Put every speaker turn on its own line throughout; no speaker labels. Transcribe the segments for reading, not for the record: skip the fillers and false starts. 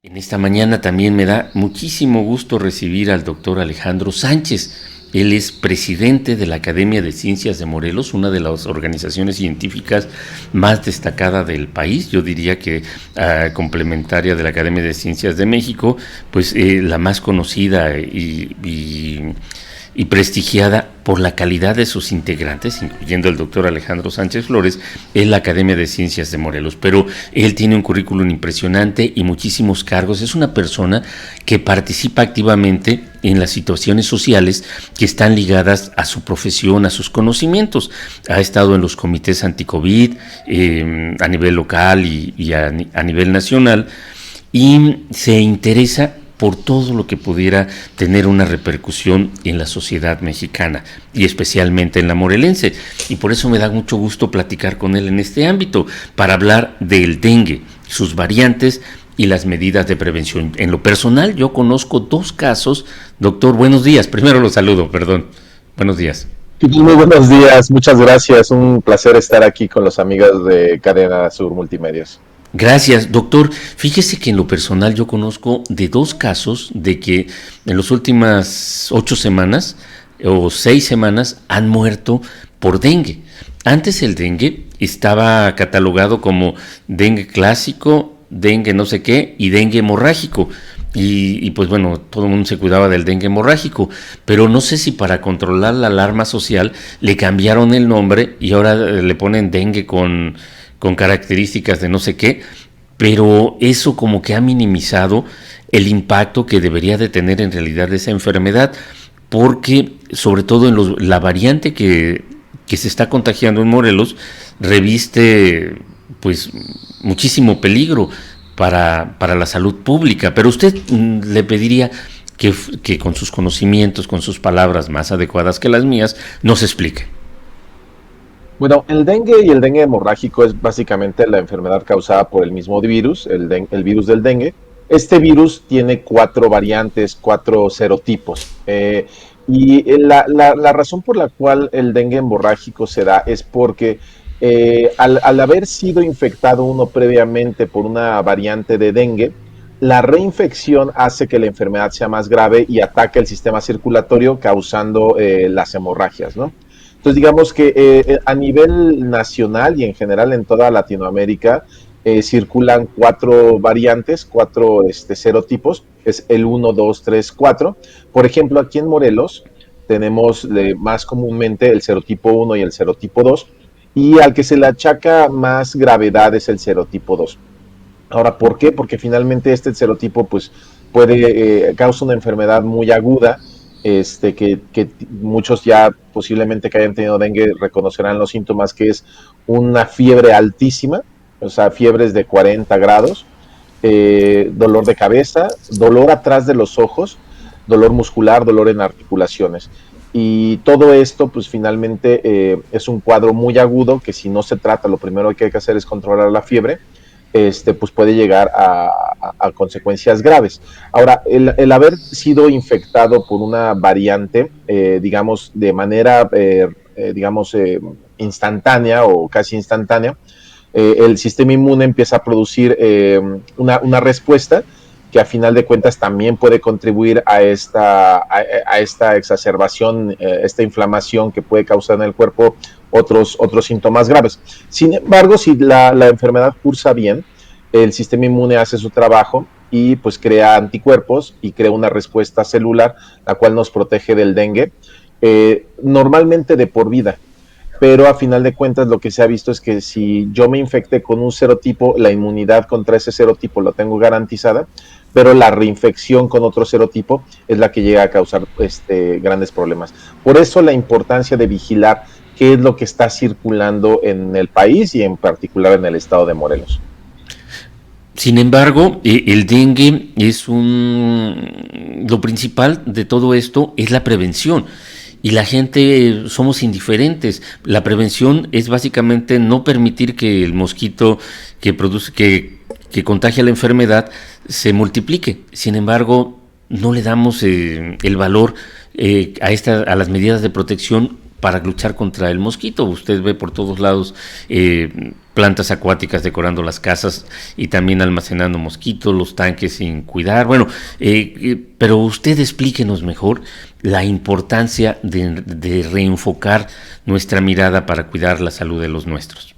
En esta mañana también me da muchísimo gusto recibir al doctor Alejandro Sánchez. Él es presidente de la Academia de Ciencias de Morelos, una de las organizaciones científicas más destacadas del país. Yo diría que complementaria de la Academia de Ciencias de México, pues la más conocida y prestigiada por la calidad de sus integrantes, incluyendo el doctor Alejandro Sánchez Flores, es la Academia de Ciencias de Morelos. Pero él tiene un currículum impresionante y muchísimos cargos. Es una persona que participa activamente en las situaciones sociales que están ligadas a su profesión, a sus conocimientos. Ha estado en los comités anti-COVID a nivel local y a nivel nacional, y se interesa por todo lo que pudiera tener una repercusión en la sociedad mexicana y especialmente en la morelense. Y por eso me da mucho gusto platicar con él en este ámbito, para hablar del dengue, sus variantes y las medidas de prevención. En lo personal, yo conozco 2 casos. Doctor, buenos días. Primero lo saludo, perdón. Buenos días.
Muy buenos días, muchas gracias. Un placer estar aquí con los amigos de Cadena Sur Multimedios.
Gracias, doctor. Fíjese que en lo personal yo conozco de 2 casos de que en las últimas 8 semanas o 6 semanas han muerto por dengue. Antes el dengue estaba catalogado como dengue clásico, dengue no sé qué y dengue hemorrágico. Y pues bueno, todo el mundo se cuidaba del dengue hemorrágico, pero no sé si para controlar la alarma social le cambiaron el nombre y ahora le ponen dengue con características de no sé qué, pero eso como que ha minimizado el impacto que debería de tener en realidad esa enfermedad, porque sobre todo en la variante que se está contagiando en Morelos reviste pues muchísimo peligro para la salud pública. Pero usted le pediría que con sus conocimientos, con sus palabras más adecuadas que las mías, nos explique.
Bueno, el dengue y el dengue hemorrágico es básicamente la enfermedad causada por el mismo virus, el virus del dengue. Este virus tiene 4 variantes, 4 serotipos. La razón por la cual el dengue hemorrágico se da es porque al haber sido infectado uno previamente por una variante de dengue, la reinfección hace que la enfermedad sea más grave y ataque el sistema circulatorio, causando las hemorragias, ¿no? Entonces, digamos que a nivel nacional y en general en toda Latinoamérica circulan 4 variantes, 4 serotipos, es el 1, 2, 3, 4. Por ejemplo, aquí en Morelos tenemos más comúnmente el serotipo 1 y el serotipo 2, y al que se le achaca más gravedad es el serotipo 2. Ahora, ¿por qué? Porque finalmente este serotipo pues causa una enfermedad muy aguda, que muchos ya posiblemente que hayan tenido dengue reconocerán los síntomas, que es una fiebre altísima, o sea, fiebres de 40 grados, dolor de cabeza, dolor atrás de los ojos, dolor muscular, dolor en articulaciones. Y todo esto, pues finalmente es un cuadro muy agudo que, si no se trata, lo primero que hay que hacer es controlar la fiebre. Pues puede llegar a consecuencias graves. Ahora, el haber sido infectado por una variante, digamos, de manera, instantánea o casi instantánea, el sistema inmune empieza a producir una respuesta que a final de cuentas también puede contribuir a esta exacerbación, esta inflamación que puede causar en el cuerpo otros síntomas graves. Sin embargo, si la enfermedad cursa bien, el sistema inmune hace su trabajo y pues crea anticuerpos y crea una respuesta celular, la cual nos protege del dengue, normalmente de por vida. Pero a final de cuentas lo que se ha visto es que si yo me infecté con un serotipo, la inmunidad contra ese serotipo lo tengo garantizada, pero la reinfección con otro serotipo es la que llega a causar grandes problemas. Por eso la importancia de vigilar qué es lo que está circulando en el país y en particular en el estado de Morelos.
Sin embargo, el dengue es lo principal de todo esto es la prevención. Y la gente somos indiferentes. La prevención es básicamente no permitir que el mosquito que contagia la enfermedad se multiplique. Sin embargo, no le damos el valor a las medidas de protección para luchar contra el mosquito. Usted ve por todos lados plantas acuáticas decorando las casas y también almacenando mosquitos, los tanques sin cuidar. Bueno, pero usted explíquenos mejor la importancia de reenfocar nuestra mirada para cuidar la salud de los nuestros.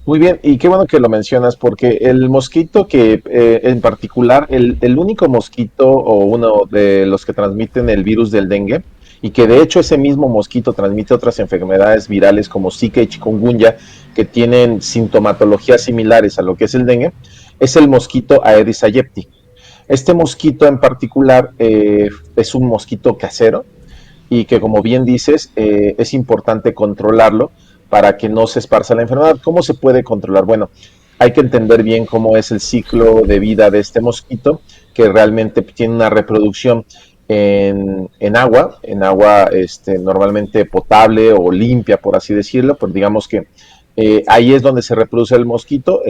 Muy bien, y qué bueno que lo mencionas, porque el mosquito que en particular, el único mosquito o uno de los que transmiten el virus del dengue, y que de hecho ese mismo mosquito transmite otras enfermedades virales como Zika y chikungunya, que tienen sintomatologías similares a lo que es el dengue, es el mosquito Aedes aegypti. Este mosquito en particular es un mosquito casero y que, como bien dices, es importante controlarlo para que no se esparza la enfermedad. ¿Cómo se puede controlar? Bueno, hay que entender bien cómo es el ciclo de vida de este mosquito, que realmente tiene una reproducción en agua, normalmente potable o limpia, por así decirlo, pues digamos que ahí es donde se reproduce el mosquito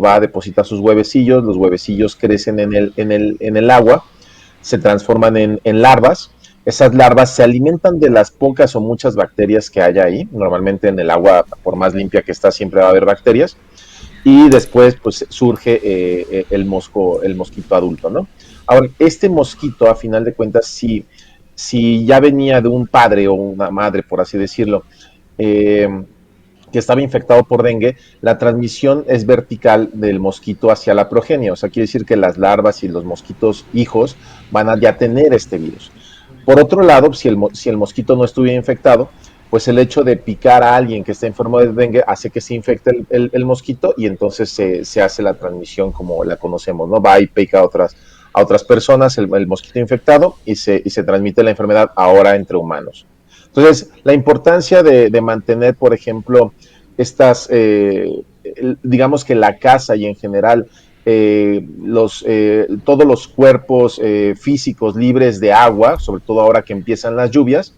va a depositar sus huevecillos, los huevecillos crecen en el agua, se transforman en larvas. Esas larvas se alimentan de las pocas o muchas bacterias que haya ahí. Normalmente en el agua, por más limpia que está, siempre va a haber bacterias. Y después pues surge el mosquito adulto, ¿no? Ahora, este mosquito, a final de cuentas, si ya venía de un padre o una madre, por así decirlo, que estaba infectado por dengue, la transmisión es vertical del mosquito hacia la progenie. O sea, quiere decir que las larvas y los mosquitos hijos van a ya tener este virus. Por otro lado, si el mosquito no estuviera infectado, pues el hecho de picar a alguien que está enfermo de dengue hace que se infecte el mosquito y entonces se hace la transmisión como la conocemos, ¿no? Va y pica a otras personas el mosquito infectado y se transmite la enfermedad ahora entre humanos. Entonces, la importancia de mantener, por ejemplo, digamos que la casa y en general todos los cuerpos físicos libres de agua, sobre todo ahora que empiezan las lluvias,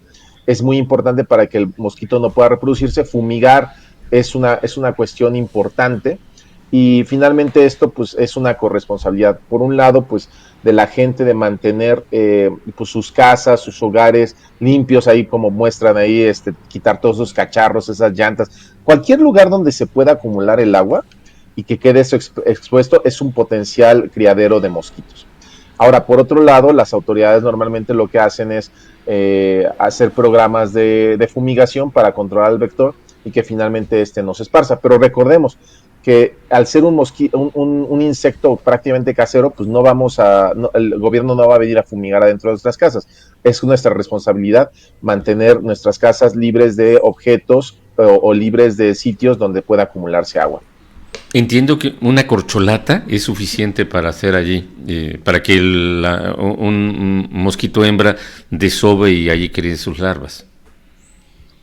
es muy importante para que el mosquito no pueda reproducirse. Fumigar es una cuestión importante y finalmente esto pues es una corresponsabilidad, por un lado pues de la gente de mantener pues sus casas, sus hogares limpios, ahí como muestran ahí, quitar todos esos cacharros, esas llantas, cualquier lugar donde se pueda acumular el agua y que quede eso expuesto es un potencial criadero de mosquitos. Ahora, por otro lado, las autoridades normalmente lo que hacen es hacer programas de fumigación para controlar el vector y que finalmente no se esparza. Pero recordemos que al ser un insecto prácticamente casero, pues el gobierno no va a venir a fumigar adentro de nuestras casas. Es nuestra responsabilidad mantener nuestras casas libres de objetos o libres de sitios donde pueda acumularse agua.
Entiendo que una corcholata es suficiente para hacer allí, para que un mosquito hembra desove y allí cree sus larvas.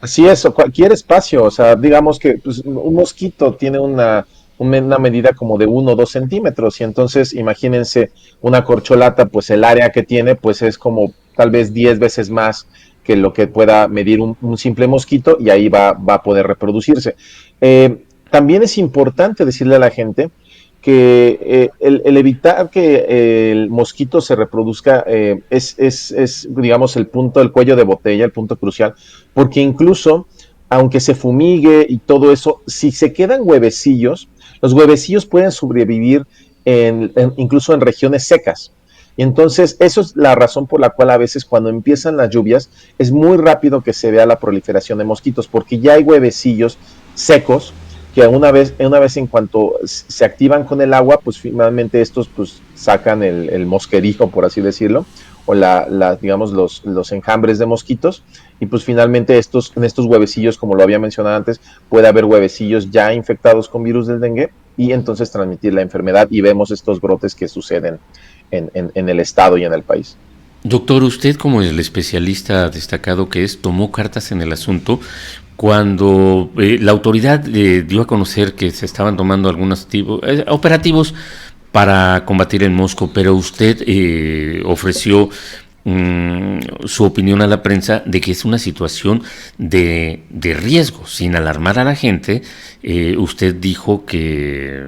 Así es, o cualquier espacio, o sea, digamos que pues, un mosquito tiene una medida como de 1 o 2 centímetros y entonces imagínense una corcholata, pues el área que tiene pues es como tal vez 10 veces más que lo que pueda medir un simple mosquito y ahí va a poder reproducirse. También es importante decirle a la gente que el evitar que el mosquito se reproduzca es, digamos, el cuello de botella, el punto crucial, porque incluso, aunque se fumigue y todo eso, si se quedan huevecillos, los huevecillos pueden sobrevivir incluso en regiones secas. Y entonces, eso es la razón por la cual a veces cuando empiezan las lluvias, es muy rápido que se vea la proliferación de mosquitos, porque ya hay huevecillos secos que una vez en cuanto se activan con el agua, pues finalmente estos pues sacan el mosquerijo, por así decirlo, o digamos los enjambres de mosquitos, y pues finalmente en estos huevecillos, como lo había mencionado antes, puede haber huevecillos ya infectados con virus del dengue y entonces transmitir la enfermedad y vemos estos brotes que suceden en el estado y en el país.
Doctor, usted como el especialista destacado que es, tomó cartas en el asunto cuando la autoridad dio a conocer que se estaban tomando algunos operativos para combatir el mosco, pero usted ofreció su opinión a la prensa de que es una situación de riesgo, sin alarmar a la gente. Usted dijo que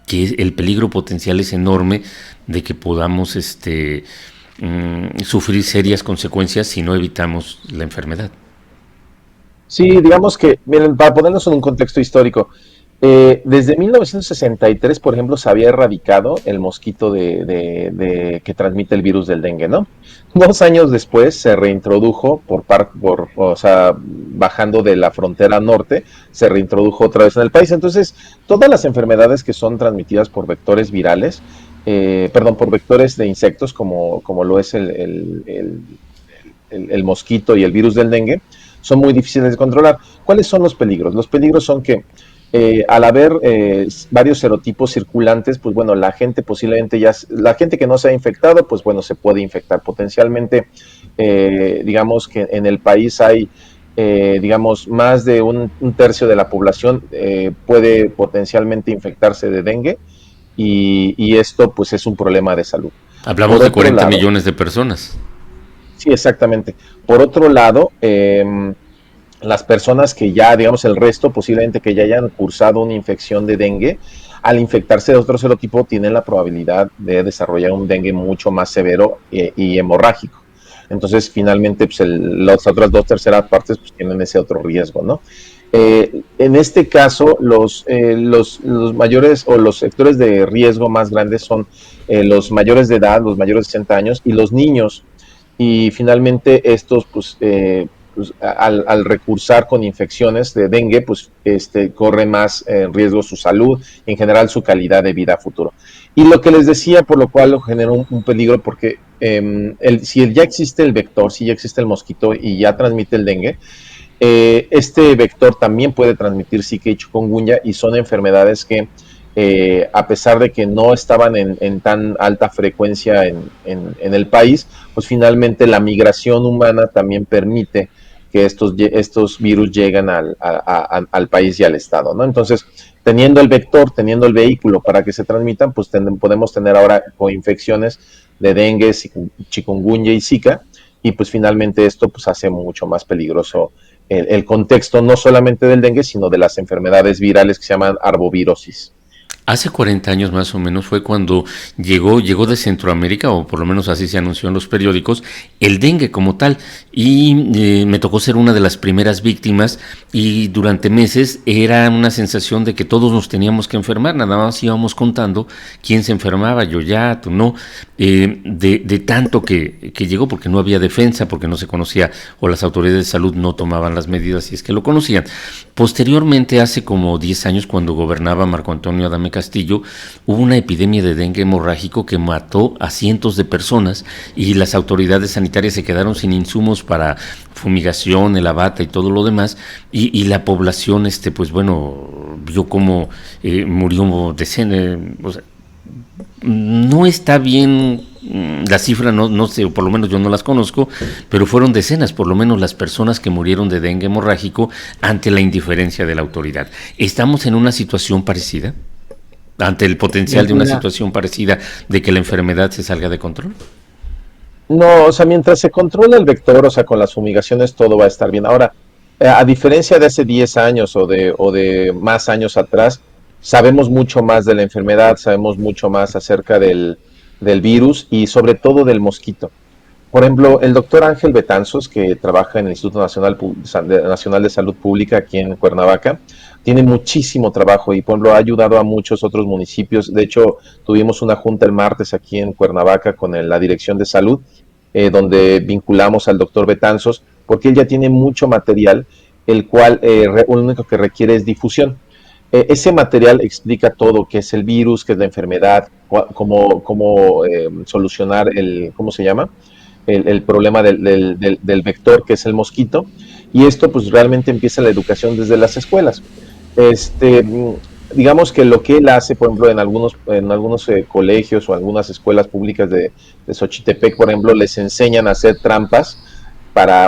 el peligro potencial es enorme de que podamos sufrir serias consecuencias si no evitamos la enfermedad.
Sí, digamos que, miren, para ponernos en un contexto histórico, desde 1963, por ejemplo, se había erradicado el mosquito que transmite el virus del dengue, ¿no? 2 años después se reintrodujo o sea, bajando de la frontera norte, se reintrodujo otra vez en el país. Entonces, todas las enfermedades que son transmitidas por vectores virales, perdón, por vectores de insectos, como lo es el mosquito y el virus del dengue, son muy difíciles de controlar. ¿Cuáles son los peligros? Los peligros son que al haber varios serotipos circulantes, pues bueno, la gente posiblemente la gente que no se ha infectado, pues bueno, se puede infectar. Potencialmente, digamos que en el país hay, digamos, más de un tercio de la población puede potencialmente infectarse de dengue y esto pues es un problema de salud.
Hablamos
Por
de
otro
40
lado,
millones de personas.
sí, exactamente. Por otro lado, las personas que ya, digamos, el resto, posiblemente que ya hayan cursado una infección de dengue, al infectarse de otro serotipo, tienen la probabilidad de desarrollar un dengue mucho más severo y hemorrágico. Entonces, finalmente, pues las otras 2/3 partes pues, tienen ese otro riesgo, ¿no? En este caso, los mayores o los sectores de riesgo más grandes son los mayores de edad, los mayores de 60 años y los niños. Y finalmente estos, pues al recursar con infecciones de dengue, pues corre más riesgo su salud y en general su calidad de vida a futuro. Y lo que les decía, por lo cual lo genera un peligro, porque si ya existe el vector, si ya existe el mosquito y ya transmite el dengue, este vector también puede transmitir Zika y chikungunya y son enfermedades que a pesar de que no estaban en tan alta frecuencia en el país, pues finalmente la migración humana también permite que estos virus lleguen al país y al estado, ¿no? Entonces, teniendo el vector, teniendo el vehículo para que se transmitan, pues podemos tener ahora coinfecciones de dengue, chikungunya y Zika, y pues finalmente esto pues hace mucho más peligroso el contexto no solamente del dengue, sino de las enfermedades virales que se llaman arbovirosis.
Hace 40 años más o menos fue cuando llegó de Centroamérica, o por lo menos así se anunció en los periódicos, el dengue como tal. Y me tocó ser una de las primeras víctimas y durante meses era una sensación de que todos nos teníamos que enfermar, nada más íbamos contando quién se enfermaba, yo ya, tú no, de tanto que llegó, porque no había defensa, porque no se conocía o las autoridades de salud no tomaban las medidas si es que lo conocían. Posteriormente, hace como 10 años, cuando gobernaba Marco Antonio Adame Castillo, hubo una epidemia de dengue hemorrágico que mató a cientos de personas y las autoridades sanitarias se quedaron sin insumos para fumigación, el abate y todo lo demás, y la población, pues bueno, vio cómo murió decenas, o sea, no está bien la cifra, no sé, por lo menos yo no las conozco, pero fueron decenas, por lo menos, las personas que murieron de dengue hemorrágico ante la indiferencia de la autoridad. ¿Estamos en una situación parecida? ¿Ante el potencial de una
Mira,
situación parecida de que la enfermedad se salga de control?
no, o sea, mientras se controla el vector, o sea, con las fumigaciones todo va a estar bien. Ahora, a diferencia de hace 10 años o de más años atrás, sabemos mucho más de la enfermedad, sabemos mucho más acerca del virus y sobre todo del mosquito. Por ejemplo, el doctor Ángel Betanzos, que trabaja en el Instituto Nacional de Salud Pública aquí en Cuernavaca, tiene muchísimo trabajo y, por ejemplo, ha ayudado a muchos otros municipios. De hecho, tuvimos una junta el martes aquí en Cuernavaca con la Dirección de Salud, donde vinculamos al doctor Betanzos, porque él ya tiene mucho material, el cual lo único que requiere es difusión. Ese material explica todo, qué es el virus, qué es la enfermedad, cómo solucionar ¿cómo se llama? El problema del vector, que es el mosquito. Y esto pues realmente empieza la educación desde las escuelas. Este, digamos que lo que él hace, por ejemplo, en algunos colegios o algunas escuelas públicas de Xochitepec, por ejemplo, les enseñan a hacer trampas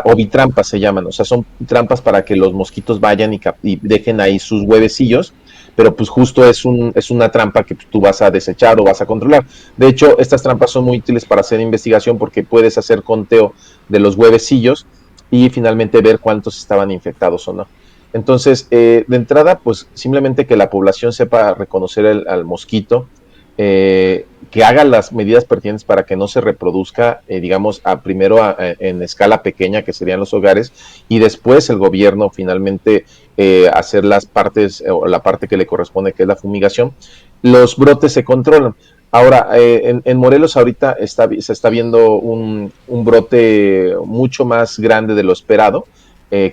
ovitrampas se llaman, o sea, son trampas para que los mosquitos vayan y dejen ahí sus huevecillos, pero pues justo es una trampa que tú vas a desechar o vas a controlar. De hecho, estas trampas son muy útiles para hacer investigación porque puedes hacer conteo de los huevecillos y finalmente ver cuántos estaban infectados o no. Entonces, de entrada, pues simplemente que la población sepa reconocer al mosquito, que haga las medidas pertinentes para que no se reproduzca, digamos, en escala pequeña, que serían los hogares, y después el gobierno finalmente hacer las partes o la parte que le corresponde, que es la fumigación. Los brotes se controlan. Ahora, en Morelos ahorita se está viendo un brote mucho más grande de lo esperado.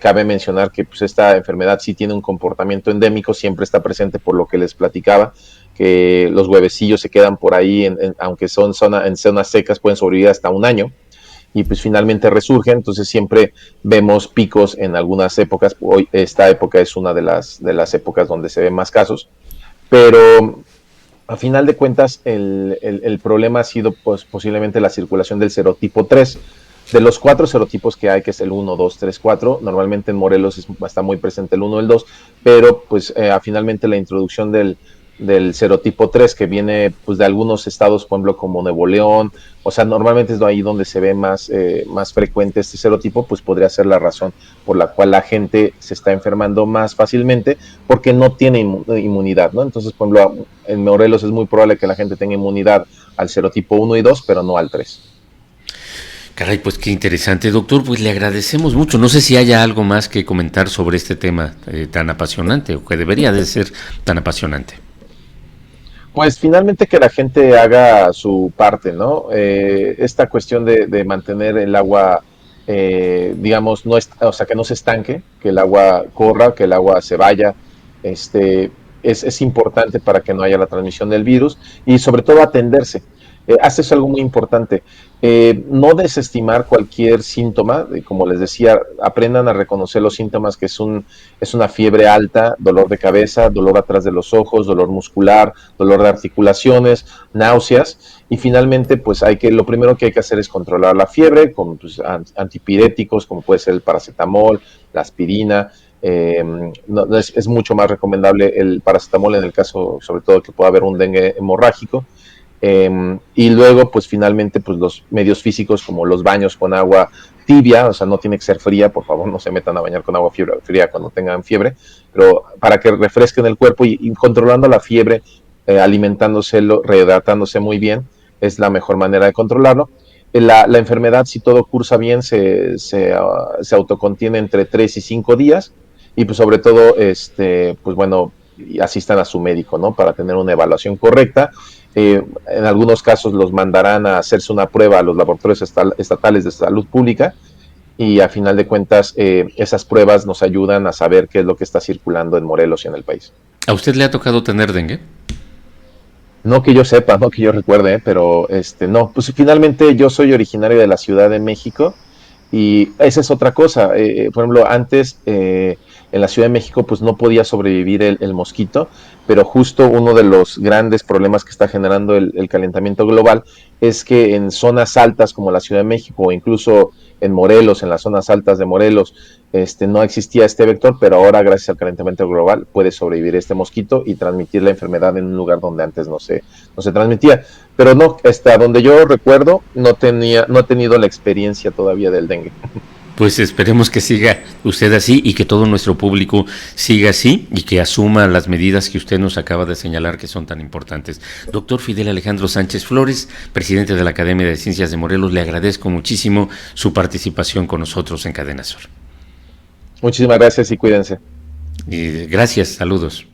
Cabe mencionar que pues, esta enfermedad sí tiene un comportamiento endémico, siempre está presente por lo que les platicaba, que los huevecillos se quedan por ahí, aunque son en zonas secas, pueden sobrevivir hasta un año y pues finalmente resurgen. Entonces siempre vemos picos en algunas épocas. Hoy esta época es una de las épocas donde se ven más casos, pero a final de cuentas el problema ha sido pues, posiblemente la circulación del serotipo 3. De los 4 serotipos que hay, que es el 1, 2, 3, 4, normalmente en Morelos está muy presente el 1 y el 2, pero pues finalmente la introducción del serotipo 3, que viene pues de algunos estados, por ejemplo, como Nuevo León, o sea, normalmente es ahí donde se ve más frecuente este serotipo, pues podría ser la razón por la cual la gente se está enfermando más fácilmente, porque no tiene inmunidad, ¿no? Entonces, por ejemplo, en Morelos es muy probable que la gente tenga inmunidad al serotipo 1 y 2, pero no al 3.
Caray, pues qué interesante, doctor. Pues le agradecemos mucho. No sé si haya algo más que comentar sobre este tema tan apasionante, o que debería de ser tan apasionante.
Pues finalmente que la gente haga su parte, ¿no? Esta cuestión de mantener el agua, digamos, o sea, que no se estanque, que el agua corra, que el agua se vaya, es importante para que no haya la transmisión del virus y sobre todo atenderse. Hace eso algo muy importante. No desestimar cualquier síntoma, como les decía, aprendan a reconocer los síntomas, que es una fiebre alta, dolor de cabeza, dolor atrás de los ojos, dolor muscular, dolor de articulaciones, náuseas, y finalmente pues lo primero que hay que hacer es controlar la fiebre con pues, antipiréticos, como puede ser el paracetamol, la aspirina. Es mucho más recomendable el paracetamol en el caso sobre todo que pueda haber un dengue hemorrágico. Y luego, pues finalmente, pues los medios físicos como los baños con agua tibia, o sea, no tiene que ser fría, por favor, no se metan a bañar con agua fría cuando tengan fiebre, pero para que refresquen el cuerpo y controlando la fiebre, alimentándose, rehidratándose muy bien, es la mejor manera de controlarlo. La enfermedad, si todo cursa bien, se autocontiene entre 3 y 5 días y pues sobre todo, pues bueno, asistan a su médico, ¿no? Para tener una evaluación correcta. En algunos casos los mandarán a hacerse una prueba a los laboratorios estatales de salud pública y a final de cuentas esas pruebas nos ayudan a saber qué es lo que está circulando en Morelos y en el país.
¿A usted le ha tocado tener dengue?
No que yo sepa, no que yo recuerde, pero no, pues finalmente yo soy originario de la Ciudad de México y esa es otra cosa. Por ejemplo, antes en la Ciudad de México pues no podía sobrevivir el mosquito, pero justo uno de los grandes problemas que está generando el calentamiento global es que en zonas altas como la Ciudad de México o incluso en Morelos, en las zonas altas de Morelos, no existía este vector, pero ahora gracias al calentamiento global puede sobrevivir este mosquito y transmitir la enfermedad en un lugar donde antes no se transmitía. Pero no, hasta donde yo recuerdo, no he tenido la experiencia todavía del dengue.
Pues esperemos que siga usted así y que todo nuestro público siga así y que asuma las medidas que usted nos acaba de señalar que son tan importantes. Doctor Fidel Alejandro Sánchez Flores, presidente de la Academia de Ciencias de Morelos, le agradezco muchísimo su participación con nosotros en Cadena Sur.
Muchísimas gracias y cuídense.
Gracias, saludos.